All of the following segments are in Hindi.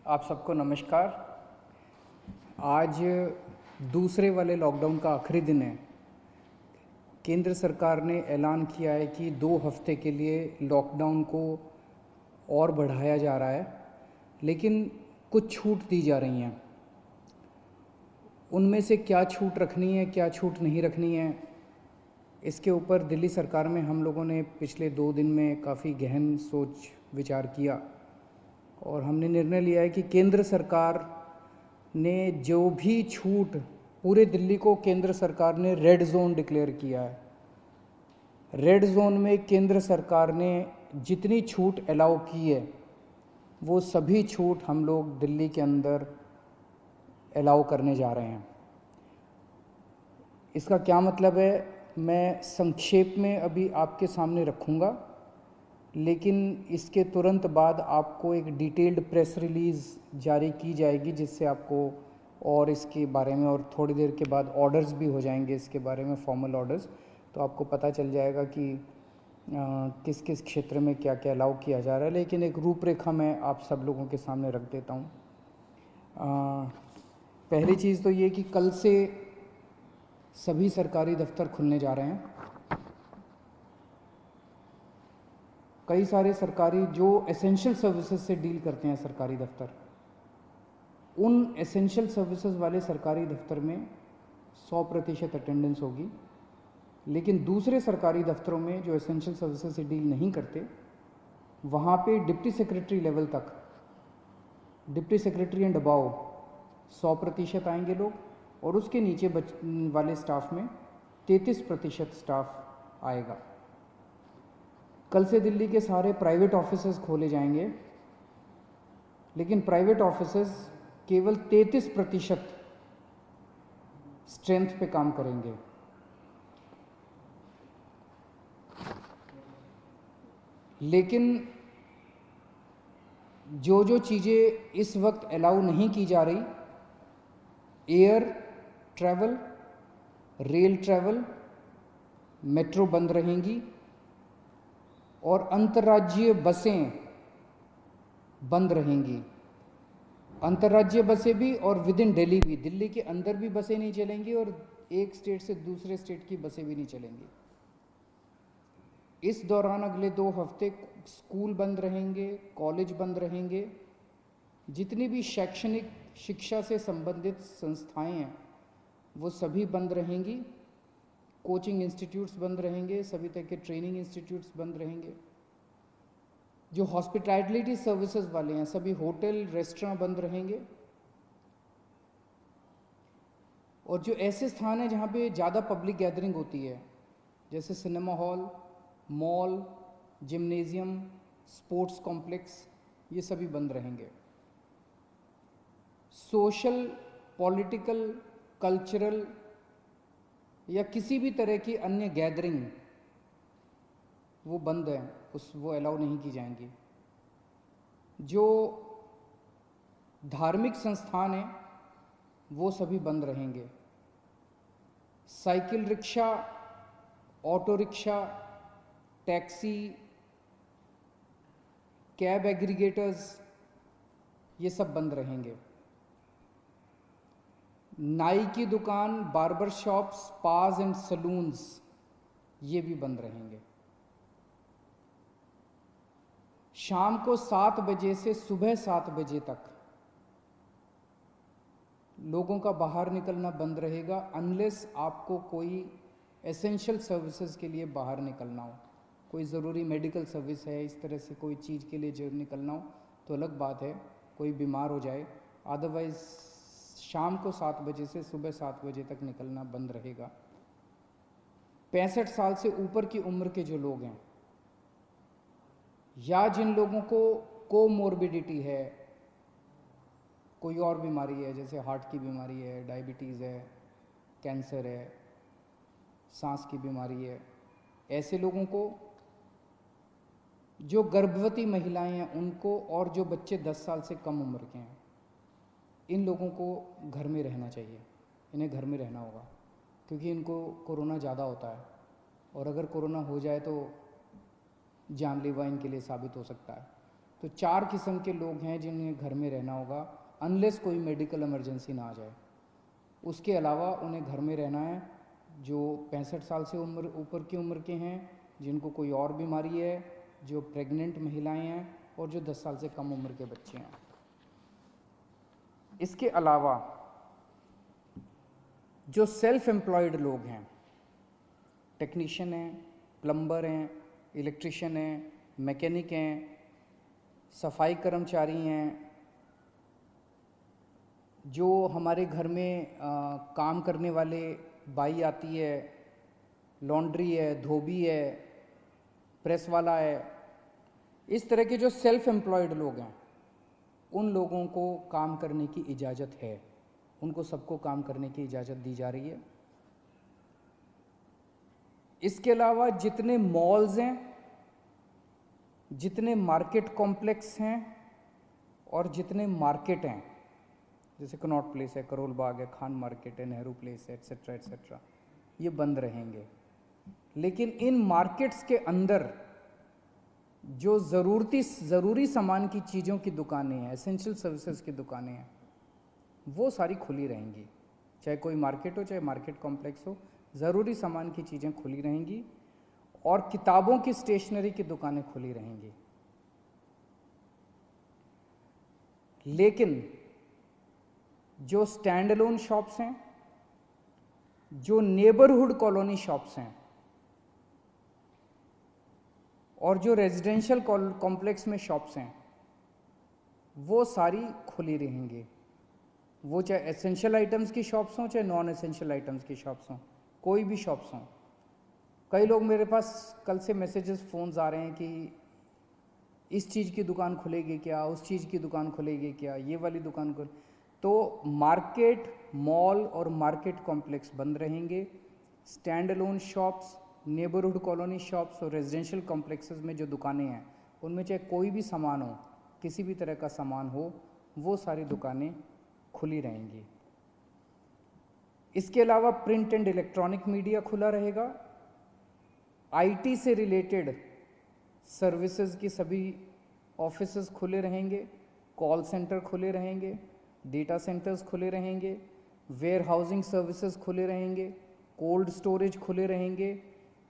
आप सबको नमस्कार। आज दूसरे वाले लॉकडाउन का आखिरी दिन है। केंद्र सरकार ने ऐलान किया है कि 2 हफ्ते के लिए लॉकडाउन को और बढ़ाया जा रहा है, लेकिन कुछ छूट दी जा रही हैं। उनमें से क्या छूट रखनी है, क्या छूट नहीं रखनी है, इसके ऊपर दिल्ली सरकार में हम लोगों ने पिछले 2 दिन में काफ़ी गहन सोच विचार किया और हमने निर्णय लिया है कि केंद्र सरकार ने जो भी छूट, पूरे दिल्ली को केंद्र सरकार ने रेड जोन डिक्लेयर किया है। रेड जोन में केंद्र सरकार ने जितनी छूट अलाउ की है वो सभी छूट हम लोग दिल्ली के अंदर अलाउ करने जा रहे हैं। इसका क्या मतलब है, मैं संक्षेप में अभी आपके सामने रखूँगा, लेकिन इसके तुरंत बाद आपको एक डिटेल्ड प्रेस रिलीज़ जारी की जाएगी, जिससे आपको और इसके बारे में, और थोड़ी देर के बाद ऑर्डर्स भी हो जाएंगे इसके बारे में, फॉर्मल ऑर्डर्स। तो आपको पता चल जाएगा कि किस किस क्षेत्र में क्या क्या अलाउ किया जा रहा है। लेकिन एक रूपरेखा मैं आप सब लोगों के सामने रख देता हूँ। पहली चीज़ तो ये कि कल से सभी सरकारी दफ्तर खुलने जा रहे हैं। कई सारे सरकारी जो एसेंशियल सर्विसेज से डील करते हैं सरकारी दफ्तर, उन एसेंशियल सर्विसेज वाले सरकारी दफ्तर में 100% अटेंडेंस होगी। लेकिन दूसरे सरकारी दफ्तरों में जो एसेंशियल सर्विसेज से डील नहीं करते, वहाँ पे डिप्टी सेक्रेटरी लेवल तक, डिप्टी सेक्रेटरी एंड अबाव 100% आएंगे लोग, और उसके नीचे वाले स्टाफ में 33% स्टाफ आएगा। कल से दिल्ली के सारे प्राइवेट ऑफिसेज खोले जाएंगे, लेकिन प्राइवेट ऑफिसेज केवल 33% स्ट्रेंथ पे काम करेंगे। लेकिन जो जो चीज़ें इस वक्त अलाउ नहीं की जा रही, air travel, rail travel, metro बंद रहेंगी, और अंतर्राज्यीय बसें बंद रहेंगी। अंतर्राज्यीय बसें भी और विद इन दिल्ली भी, दिल्ली के अंदर भी बसें नहीं चलेंगी और एक स्टेट से दूसरे स्टेट की बसें भी नहीं चलेंगी। इस दौरान अगले 2 हफ्ते स्कूल बंद रहेंगे, कॉलेज बंद रहेंगे, जितनी भी शैक्षणिक शिक्षा से संबंधित संस्थाएं हैं वो सभी बंद रहेंगी। कोचिंग इंस्टीट्यूट्स बंद रहेंगे, सभी तरह के ट्रेनिंग इंस्टीट्यूट्स बंद रहेंगे। जो हॉस्पिटैलिटी सर्विसेज वाले हैं, सभी होटल रेस्टोरेंट बंद रहेंगे। और जो ऐसे स्थान हैं जहाँ पे ज़्यादा पब्लिक गैदरिंग होती है, जैसे cinema hall, mall, gymnasium, sports complex, ये सभी बंद रहेंगे। सोशल, पॉलिटिकल, कल्चरल या किसी भी तरह की अन्य गैदरिंग वो बंद है, वो अलाउ नहीं की जाएंगी। जो धार्मिक संस्थान हैं वो सभी बंद रहेंगे। Cycle rickshaw, auto rickshaw, taxi, cab aggregators, ये सब बंद रहेंगे। नाई की दुकान, barber shops, spas and salons, ये भी बंद रहेंगे। शाम को 7 बजे से सुबह 7 बजे तक लोगों का बाहर निकलना बंद रहेगा, अनलेस आपको कोई एसेंशियल सर्विसेज के लिए बाहर निकलना हो, कोई ज़रूरी मेडिकल सर्विस है, इस तरह से कोई चीज़ के लिए जो निकलना हो तो अलग बात है, कोई बीमार हो जाए। अदरवाइज़ शाम को 7 बजे से सुबह 7 बजे तक निकलना बंद रहेगा। 65 साल से ऊपर की उम्र के जो लोग हैं, या जिन लोगों को कोमोर्बिडिटी है, कोई और बीमारी है, जैसे हार्ट की बीमारी है, डायबिटीज़ है, कैंसर है, सांस की बीमारी है, ऐसे लोगों को, जो गर्भवती महिलाएं हैं उनको, और जो बच्चे 10 साल से कम उम्र के हैं, इन लोगों को घर में रहना चाहिए। इन्हें घर में रहना होगा, क्योंकि इनको कोरोना ज़्यादा होता है, और अगर कोरोना हो जाए तो जानलेवा इनके लिए साबित हो सकता है। तो 4 किस्म के लोग हैं जिन्हें घर में रहना होगा, अनलेस कोई मेडिकल इमरजेंसी ना आ जाए। उसके अलावा उन्हें घर में रहना है जो 65 साल से ऊपर की उम्र के हैं, जिनको कोई और बीमारी है, जो प्रेग्नेंट महिलाएं हैं और जो 10 साल से कम उम्र के बच्चे हैं। इसके अलावा जो सेल्फ एम्प्लॉयड लोग हैं, टेक्नीशियन हैं, प्लम्बर हैं, इलेक्ट्रिशियन हैं, मैकेनिक हैं, सफाई कर्मचारी हैं, जो हमारे घर में काम करने वाले बाई आती है, लॉन्ड्री है, धोबी है, प्रेस वाला है, इस तरह के जो सेल्फ एम्प्लॉयड लोग हैं उन लोगों को काम करने की इजाज़त है, उनको सबको काम करने की इजाज़त दी जा रही है। इसके अलावा जितने मॉल्स हैं, जितने मार्केट कॉम्प्लेक्स हैं और जितने मार्केट हैं, जैसे कनॉट प्लेस है, करोल बाग है, खान मार्केट है, नेहरू प्लेस है, एट्सेट्रा एट्सेट्रा, ये बंद रहेंगे। लेकिन इन मार्केट्स के अंदर जो ज़रूरी सामान की चीज़ों की दुकानें हैं, एसेंशियल सर्विसेज की दुकानें हैं, वो सारी खुली रहेंगी। चाहे कोई मार्केट हो, चाहे मार्केट कॉम्प्लेक्स हो, ज़रूरी सामान की चीज़ें खुली रहेंगी और किताबों की स्टेशनरी की दुकानें खुली रहेंगी। लेकिन जो स्टैंड अलोन शॉप्स हैं, जो नेबरहुड कॉलोनी शॉप्स हैं और जो रेजिडेंशियल कॉम्प्लेक्स में शॉप्स हैं, वो सारी खुली रहेंगी। वो चाहे एसेंशियल आइटम्स की शॉप्स हों, चाहे नॉन एसेंशियल आइटम्स की शॉप्स हों, कोई भी शॉप्स हों। कई लोग मेरे पास कल से मैसेजेस, फ़ोन्स आ रहे हैं कि इस चीज़ की दुकान खुलेगी क्या, उस चीज़ की दुकान खुलेगी क्या, ये वाली दुकान खुल। तो मार्केट, मॉल और मार्केट कॉम्प्लेक्स बंद रहेंगे। Stand alone shops, neighbourhood colony shops और रेजिडेंशियल कॉम्प्लेक्सेस में जो दुकानें हैं, उनमें चाहे कोई भी सामान हो, किसी भी तरह का सामान हो, वो सारी दुकानें खुली रहेंगी। इसके अलावा प्रिंट एंड इलेक्ट्रॉनिक मीडिया खुला रहेगा। आईटी से रिलेटेड सर्विसेज की सभी ऑफिसेज खुले रहेंगे, कॉल सेंटर खुले रहेंगे, डेटा सेंटर्स खुले रहेंगे, वेयर हाउसिंग सर्विसेज खुले रहेंगे, कोल्ड स्टोरेज खुले रहेंगे,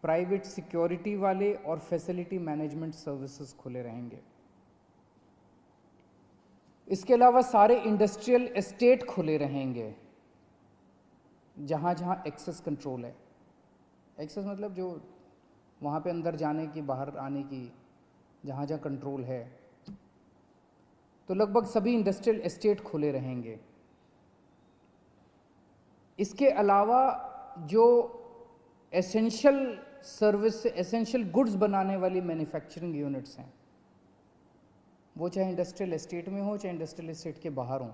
प्राइवेट सिक्योरिटी वाले और फैसिलिटी मैनेजमेंट सर्विसेज खुले रहेंगे। इसके अलावा सारे इंडस्ट्रियल एस्टेट खुले रहेंगे, जहाँ जहाँ एक्सेस कंट्रोल है। एक्सेस मतलब जो वहाँ पे अंदर जाने की, बाहर आने की, जहाँ जहाँ कंट्रोल है, तो लगभग सभी इंडस्ट्रियल एस्टेट खुले रहेंगे। इसके अलावा जो एसेंशियल सर्विस, एसेंशियल गुड्स बनाने वाली मैन्युफैक्चरिंग यूनिट्स हैं, वो चाहे इंडस्ट्रियल एस्टेट में हो, चाहे इंडस्ट्रियल एस्टेट के बाहर हों,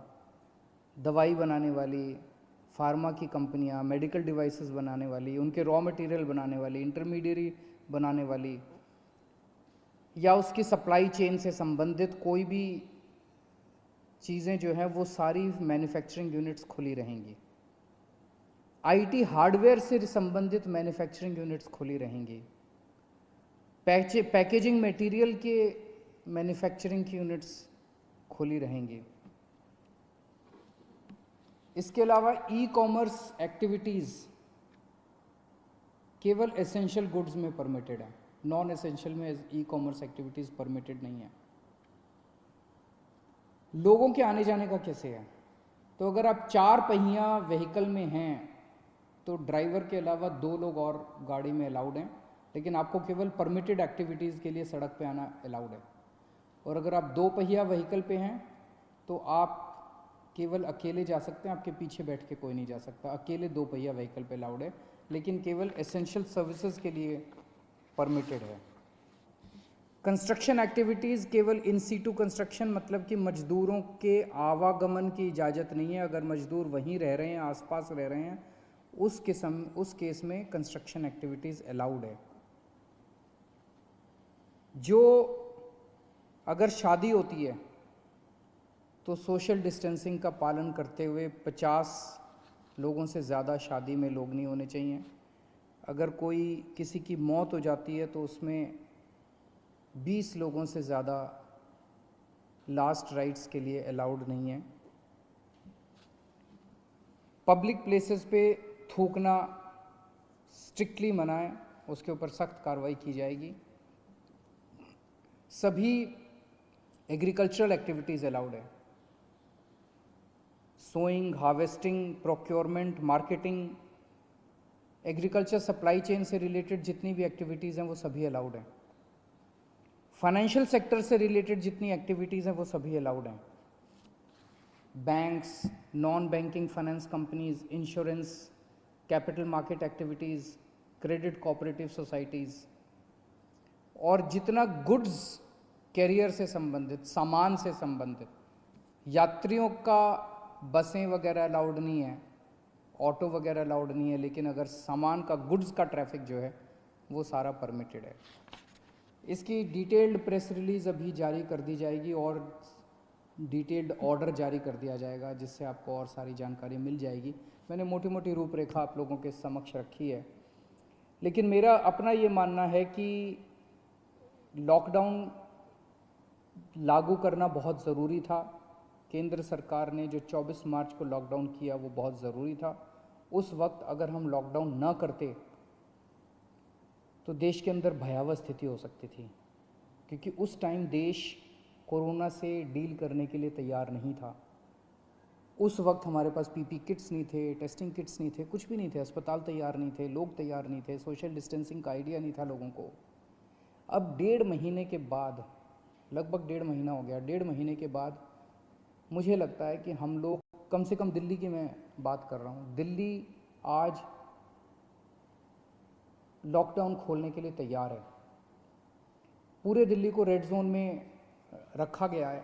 दवाई बनाने वाली, फार्मा की कंपनियां, मेडिकल डिवाइसेस बनाने वाली, उनके रॉ मटेरियल बनाने वाली, इंटरमीडिएरी बनाने वाली, या उसकी सप्लाई चेन से संबंधित कोई भी चीज़ें जो हैं, वो सारी मैन्युफैक्चरिंग यूनिट्स खुली रहेंगी। आईटी हार्डवेयर से संबंधित मैन्युफैक्चरिंग यूनिट्स खुली रहेंगी। पैकेजिंग मटेरियल के मैन्युफैक्चरिंग की यूनिट्स खुली रहेंगी। इसके अलावा ई कॉमर्स एक्टिविटीज़ केवल एसेंशियल गुड्स में परमिटेड है, नॉन एसेंशियल में ई कॉमर्स एक्टिविटीज़ परमिटेड नहीं है। लोगों के आने जाने का कैसे है? तो अगर आप 4 पहिया व्हीकल में हैं तो ड्राइवर के अलावा 2 लोग और गाड़ी में अलाउड हैं, लेकिन आपको केवल परमिटेड एक्टिविटीज़ के लिए सड़क पे आना अलाउड है। और अगर आप 2 पहिया व्हीकल पे हैं तो आप केवल अकेले जा सकते हैं, आपके पीछे बैठ के कोई नहीं जा सकता। अकेले 2 पहिया व्हीकल पे अलाउड है, लेकिन केवल एसेंशियल सर्विसेज के लिए परमिटेड है। कंस्ट्रक्शन एक्टिविटीज़ केवल इन सीटू कंस्ट्रक्शन, मतलब कि मजदूरों के आवागमन की इजाज़त नहीं है। अगर मजदूर वहीं रह रहे हैं, आसपास रह रहे हैं, उस केस में कंस्ट्रक्शन एक्टिविटीज़ अलाउड है। जो अगर शादी होती है तो सोशल डिस्टेंसिंग का पालन करते हुए 50 लोगों से ज़्यादा शादी में लोग नहीं होने चाहिए। अगर कोई किसी की मौत हो जाती है तो उसमें 20 लोगों से ज़्यादा लास्ट राइट्स के लिए अलाउड नहीं है। पब्लिक प्लेसेस पे थूकना स्ट्रिक्टली मना है, उसके ऊपर सख्त कार्रवाई की जाएगी। सभी एग्रीकल्चरल एक्टिविटीज़ अलाउड है, sowing, harvesting, procurement, marketing, agriculture supply chain से रिलेटेड जितनी भी एक्टिविटीज़ हैं वो सभी अलाउड हैं। फाइनेंशियल सेक्टर से रिलेटेड जितनी एक्टिविटीज़ हैं वो सभी अलाउड हैं। Banks, non banking finance companies, insurance, capital market activities, credit cooperative societies, और जितना गुड्स कैरियर से संबंधित, सामान से संबंधित, यात्रियों का बसें वगैरह अलाउड नहीं है, ऑटो वगैरह अलाउड नहीं है, लेकिन अगर सामान का, गुड्स का ट्रैफिक जो है वो सारा परमिटेड है। इसकी डिटेल्ड प्रेस रिलीज़ अभी जारी कर दी जाएगी और डिटेल्ड ऑर्डर जारी कर दिया जाएगा, जिससे आपको और सारी जानकारी मिल जाएगी। मैंने मोटी मोटी रूपरेखा आप लोगों के समक्ष रखी है, लेकिन मेरा अपना ये मानना है कि लॉकडाउन लागू करना बहुत ज़रूरी था। केंद्र सरकार ने जो 24 मार्च को लॉकडाउन किया वो बहुत ज़रूरी था। उस वक्त अगर हम लॉकडाउन न करते तो देश के अंदर भयावह स्थिति हो सकती थी, क्योंकि उस टाइम देश कोरोना से डील करने के लिए तैयार नहीं था। उस वक्त हमारे पास पीपी किट्स नहीं थे, टेस्टिंग किट्स नहीं थे, कुछ भी नहीं थे, अस्पताल तैयार नहीं थे, लोग तैयार नहीं थे, सोशल डिस्टेंसिंग का आइडिया नहीं था लोगों को। अब 1.5 महीने के बाद, लगभग 1.5 महीना हो गया, 1.5 महीने के बाद मुझे लगता है कि हम लोग, कम से कम दिल्ली की मैं बात कर रहा हूँ, दिल्ली आज लॉकडाउन खोलने के लिए तैयार है। पूरे दिल्ली को रेड जोन में रखा गया है।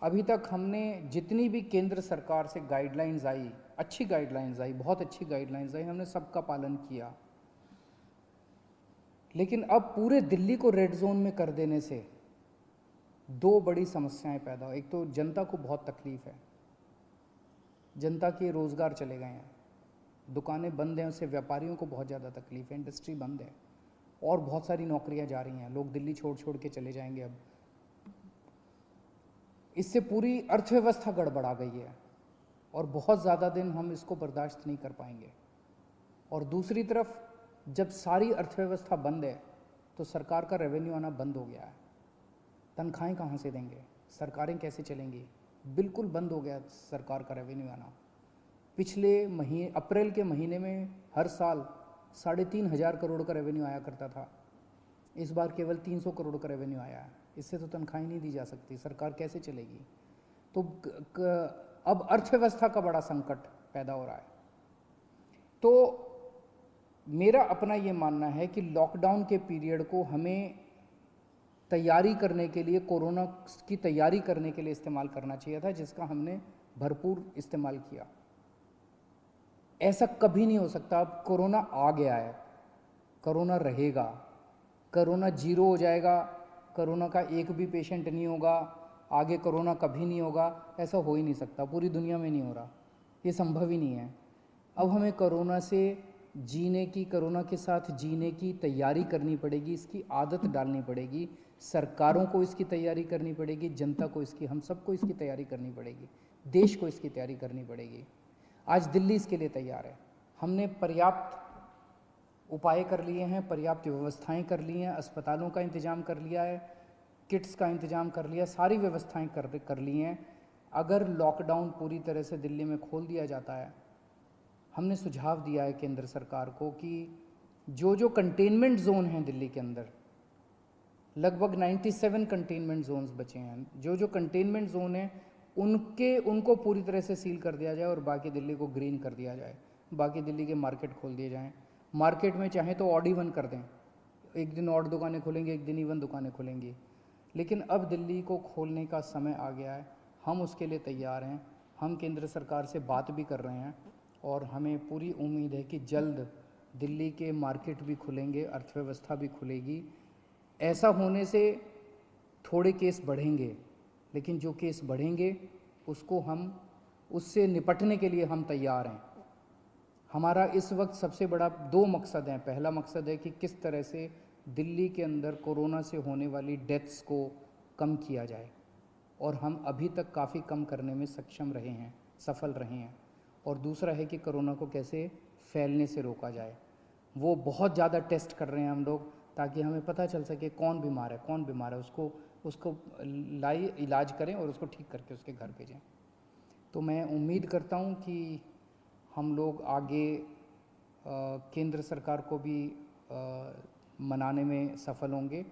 अभी तक हमने जितनी भी केंद्र सरकार से गाइडलाइंस आई, अच्छी गाइडलाइंस आई, बहुत अच्छी गाइडलाइंस आई, हमने सबका पालन किया। लेकिन अब पूरे दिल्ली को रेड जोन में कर देने से 2 बड़ी समस्याएं पैदा हो। एक तो जनता को बहुत तकलीफ है, जनता के रोज़गार चले गए हैं, दुकानें बंद हैं, उससे व्यापारियों को बहुत ज़्यादा तकलीफ है, इंडस्ट्री बंद है, और बहुत सारी नौकरियां जा रही हैं, लोग दिल्ली छोड़ छोड़ के चले जाएंगे। अब इससे पूरी अर्थव्यवस्था गड़बड़ा गई है और बहुत ज़्यादा दिन हम इसको बर्दाश्त नहीं कर पाएंगे। और दूसरी तरफ जब सारी अर्थव्यवस्था बंद है तो सरकार का रेवेन्यू आना बंद हो गया है। तनख्वाहें कहाँ से देंगे, सरकारें कैसे चलेंगी, बिल्कुल बंद हो गया सरकार का रेवेन्यू आना। पिछले महीने, अप्रैल के महीने में हर साल 3,500 करोड़ का रेवेन्यू आया करता था, इस बार केवल 300 करोड़ का रेवेन्यू आया है। इससे तो तनख्वाहें नहीं दी जा सकती, सरकार कैसे चलेगी। तो अब अर्थव्यवस्था का बड़ा संकट पैदा हो रहा है। तो मेरा अपना ये मानना है कि लॉकडाउन के पीरियड को हमें तैयारी करने के लिए, कोरोना की तैयारी करने के लिए इस्तेमाल करना चाहिए था, जिसका हमने भरपूर इस्तेमाल किया। ऐसा कभी नहीं हो सकता। अब कोरोना आ गया है, कोरोना रहेगा, कोरोना जीरो हो जाएगा, कोरोना का एक भी पेशेंट नहीं होगा, आगे कोरोना कभी नहीं होगा, ऐसा हो ही नहीं सकता, पूरी दुनिया में नहीं हो रहा, ये संभव ही नहीं है। अब हमें कोरोना से जीने की, कोरोना के साथ जीने की तैयारी करनी पड़ेगी, इसकी आदत डालनी पड़ेगी, सरकारों को इसकी तैयारी करनी पड़ेगी, जनता को इसकी, हम सबको इसकी तैयारी करनी पड़ेगी, देश को इसकी तैयारी करनी पड़ेगी। आज दिल्ली इसके लिए तैयार है। हमने पर्याप्त उपाय कर लिए हैं, पर्याप्त व्यवस्थाएं कर ली हैं, अस्पतालों का इंतजाम कर लिया है, किट्स का इंतजाम कर लिया, सारी व्यवस्थाएं कर ली हैं। अगर लॉकडाउन पूरी तरह से दिल्ली में खोल दिया जाता है, हमने सुझाव दिया है केंद्र सरकार को कि जो जो कंटेनमेंट जोन हैं दिल्ली के अंदर, लगभग 97 कंटेनमेंट जोन्स बचे हैं, जो जो कंटेनमेंट जोन हैं उनको पूरी तरह से सील कर दिया जाए और बाकी दिल्ली को ग्रीन कर दिया जाए, बाकी दिल्ली के मार्केट खोल दिए जाएं। मार्केट में चाहे तो ऑड इवन कर दें, एक दिन ऑड दुकानें खुलेंगी, एक दिन इवन दुकानें खुलेंगी, लेकिन अब दिल्ली को खोलने का समय आ गया है, हम उसके लिए तैयार हैं। हम केंद्र सरकार से बात भी कर रहे हैं और हमें पूरी उम्मीद है कि जल्द दिल्ली के मार्केट भी खुलेंगे, अर्थव्यवस्था भी खुलेगी। ऐसा होने से थोड़े केस बढ़ेंगे, लेकिन जो केस बढ़ेंगे उससे निपटने के लिए हम तैयार हैं। हमारा इस वक्त सबसे बड़ा 2 मकसद हैं। पहला मकसद है कि किस तरह से दिल्ली के अंदर कोरोना से होने वाली डेथ्स को कम किया जाए, और हम अभी तक काफ़ी कम करने में सक्षम रहे हैं, सफल रहे हैं। और दूसरा है कि कोरोना को कैसे फैलने से रोका जाए। वो बहुत ज़्यादा टेस्ट कर रहे हैं हम लोग, ताकि हमें पता चल सके कौन बीमार है, उसको इलाज करें और उसको ठीक करके उसके घर भेजें। तो मैं उम्मीद करता हूँ कि हम लोग आगे केंद्र सरकार को भी मनाने में सफल होंगे,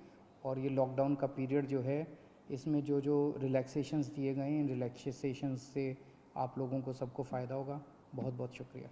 और ये लॉकडाउन का पीरियड जो है, इसमें जो जो रिलैक्सेशंस दिए गए हैं, इन रिलैक्सेशंस से आप लोगों को सबको फ़ायदा होगा। बहुत बहुत शुक्रिया।